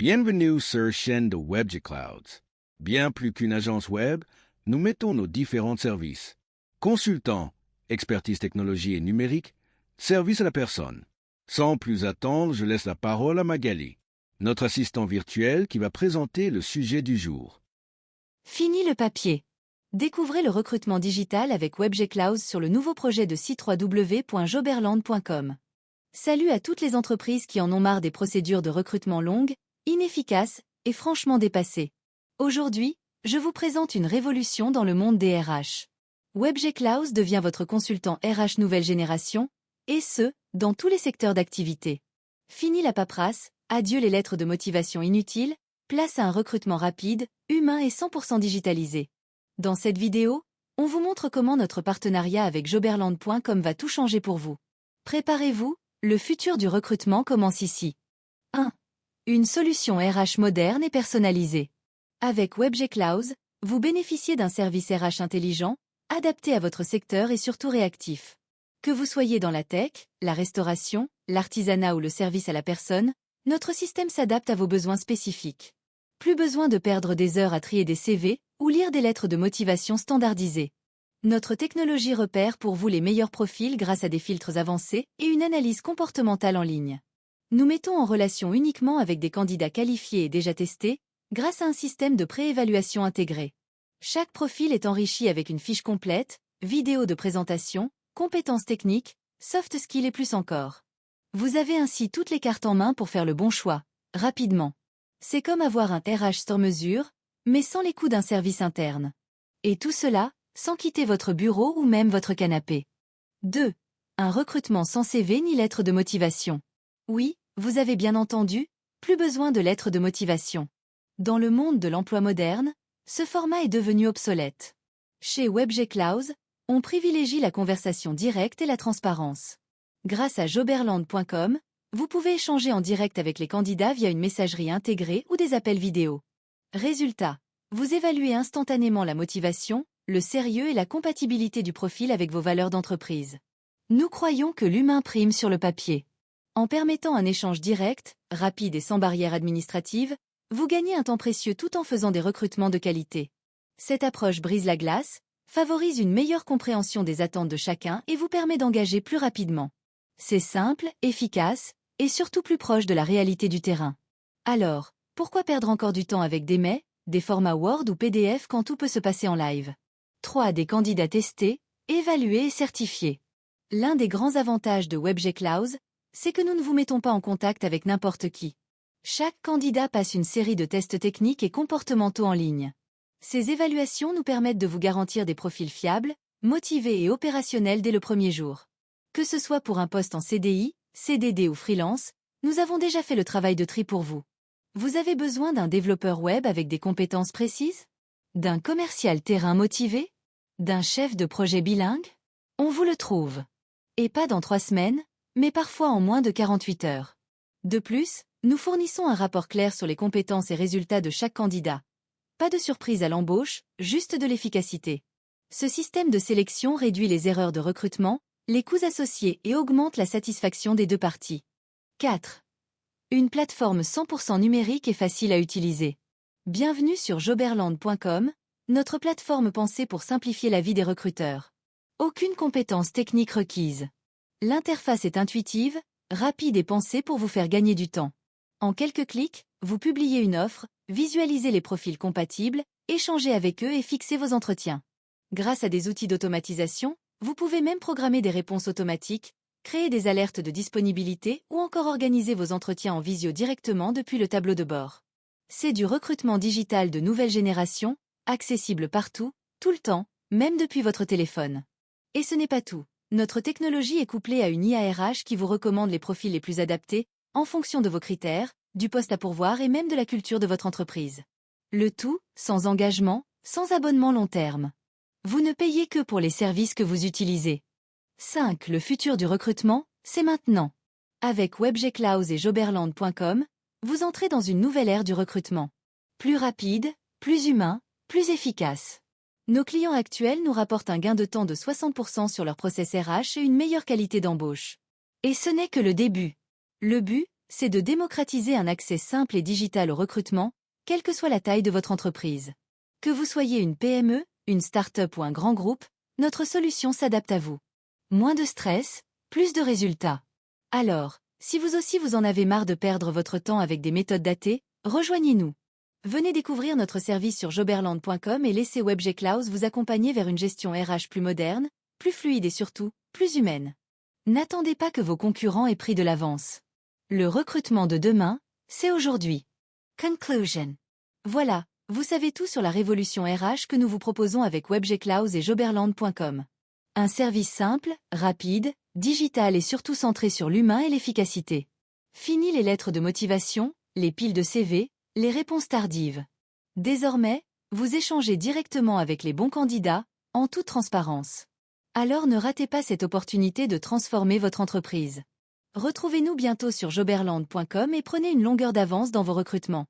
Bienvenue sur chaîne de WebJ Clouds. Bien plus qu'une agence web, nous mettons nos différents services. Consultant, expertise technologie et numérique, service à la personne. Sans plus attendre, je laisse la parole à Magali, notre assistant virtuel qui va présenter le sujet du jour. Fini le papier. Découvrez le recrutement digital avec WebJ Clouds sur le nouveau projet de site www.joberland.com. Salut à toutes les entreprises qui en ont marre des procédures de recrutement longues, inefficaces et franchement dépassées. Aujourd'hui, je vous présente une révolution dans le monde des RH. WebJ Clouds devient votre consultant RH nouvelle génération, et ce, dans tous les secteurs d'activité. Fini la paperasse, adieu les lettres de motivation inutiles, place à un recrutement rapide, humain et 100% digitalisé. Dans cette vidéo, on vous montre comment notre partenariat avec joberland.com va tout changer pour vous. Préparez-vous, le futur du recrutement commence ici. 1. Une solution RH moderne et personnalisée. Avec WebJ Clouds, vous bénéficiez d'un service RH intelligent, adapté à votre secteur et surtout réactif. Que vous soyez dans la tech, la restauration, l'artisanat ou le service à la personne, notre système s'adapte à vos besoins spécifiques. Plus besoin de perdre des heures à trier des CV ou lire des lettres de motivation standardisées. Notre technologie repère pour vous les meilleurs profils grâce à des filtres avancés et une analyse comportementale en ligne. Nous mettons en relation uniquement avec des candidats qualifiés et déjà testés, grâce à un système de préévaluation intégré. Chaque profil est enrichi avec une fiche complète, vidéo de présentation, compétences techniques, soft skills et plus encore. Vous avez ainsi toutes les cartes en main pour faire le bon choix, rapidement. C'est comme avoir un RH sur mesure, mais sans les coûts d'un service interne. Et tout cela, sans quitter votre bureau ou même votre canapé. 2. Un recrutement sans CV ni lettre de motivation. Oui, vous avez bien entendu, plus besoin de lettres de motivation. Dans le monde de l'emploi moderne, ce format est devenu obsolète. Chez WebJ Clouds, on privilégie la conversation directe et la transparence. Grâce à joberland.com, vous pouvez échanger en direct avec les candidats via une messagerie intégrée ou des appels vidéo. Résultat, vous évaluez instantanément la motivation, le sérieux et la compatibilité du profil avec vos valeurs d'entreprise. Nous croyons que l'humain prime sur le papier. En permettant un échange direct, rapide et sans barrière administrative, vous gagnez un temps précieux tout en faisant des recrutements de qualité. Cette approche brise la glace, favorise une meilleure compréhension des attentes de chacun et vous permet d'engager plus rapidement. C'est simple, efficace, et surtout plus proche de la réalité du terrain. Alors, pourquoi perdre encore du temps avec des mails, des formats Word ou PDF quand tout peut se passer en live? 3. Des candidats testés, évalués et certifiés. L'un des grands avantages de WebJ Clouds, c'est que nous ne vous mettons pas en contact avec n'importe qui. Chaque candidat passe une série de tests techniques et comportementaux en ligne. Ces évaluations nous permettent de vous garantir des profils fiables, motivés et opérationnels dès le premier jour. Que ce soit pour un poste en CDI, CDD ou freelance, nous avons déjà fait le travail de tri pour vous. Vous avez besoin d'un développeur web avec des compétences précises? D'un commercial terrain motivé? D'un chef de projet bilingue? On vous le trouve. Et pas dans 3 semaines, mais parfois en moins de 48 heures. De plus, nous fournissons un rapport clair sur les compétences et résultats de chaque candidat. Pas de surprise à l'embauche, juste de l'efficacité. Ce système de sélection réduit les erreurs de recrutement, les coûts associés et augmente la satisfaction des deux parties. 4. Une plateforme 100% numérique et facile à utiliser. Bienvenue sur joberland.com, notre plateforme pensée pour simplifier la vie des recruteurs. Aucune compétence technique requise. L'interface est intuitive, rapide et pensée pour vous faire gagner du temps. En quelques clics, vous publiez une offre, visualisez les profils compatibles, échangez avec eux et fixez vos entretiens. Grâce à des outils d'automatisation, vous pouvez même programmer des réponses automatiques, créer des alertes de disponibilité ou encore organiser vos entretiens en visio directement depuis le tableau de bord. C'est du recrutement digital de nouvelle génération, accessible partout, tout le temps, même depuis votre téléphone. Et ce n'est pas tout. Notre technologie est couplée à une IA RH qui vous recommande les profils les plus adaptés, en fonction de vos critères, du poste à pourvoir et même de la culture de votre entreprise. Le tout, sans engagement, sans abonnement long terme. Vous ne payez que pour les services que vous utilisez. 5. Le futur du recrutement, c'est maintenant. Avec WebJ Clouds et joberland.com, vous entrez dans une nouvelle ère du recrutement. Plus rapide, plus humain, plus efficace. Nos clients actuels nous rapportent un gain de temps de 60% sur leur process RH et une meilleure qualité d'embauche. Et ce n'est que le début. Le but, c'est de démocratiser un accès simple et digital au recrutement, quelle que soit la taille de votre entreprise. Que vous soyez une PME, une start-up ou un grand groupe, notre solution s'adapte à vous. Moins de stress, plus de résultats. Alors, si vous aussi vous en avez marre de perdre votre temps avec des méthodes datées, rejoignez-nous. Venez découvrir notre service sur joberland.com et laissez WebGCloud vous accompagner vers une gestion RH plus moderne, plus fluide et surtout, plus humaine. N'attendez pas que vos concurrents aient pris de l'avance. Le recrutement de demain, c'est aujourd'hui. Conclusion. Voilà, vous savez tout sur la révolution RH que nous vous proposons avec WebGCloud et joberland.com. Un service simple, rapide, digital et surtout centré sur l'humain et l'efficacité. Fini les lettres de motivation, les piles de CV, les réponses tardives. Désormais, vous échangez directement avec les bons candidats, en toute transparence. Alors ne ratez pas cette opportunité de transformer votre entreprise. Retrouvez-nous bientôt sur joberland.com et prenez une longueur d'avance dans vos recrutements.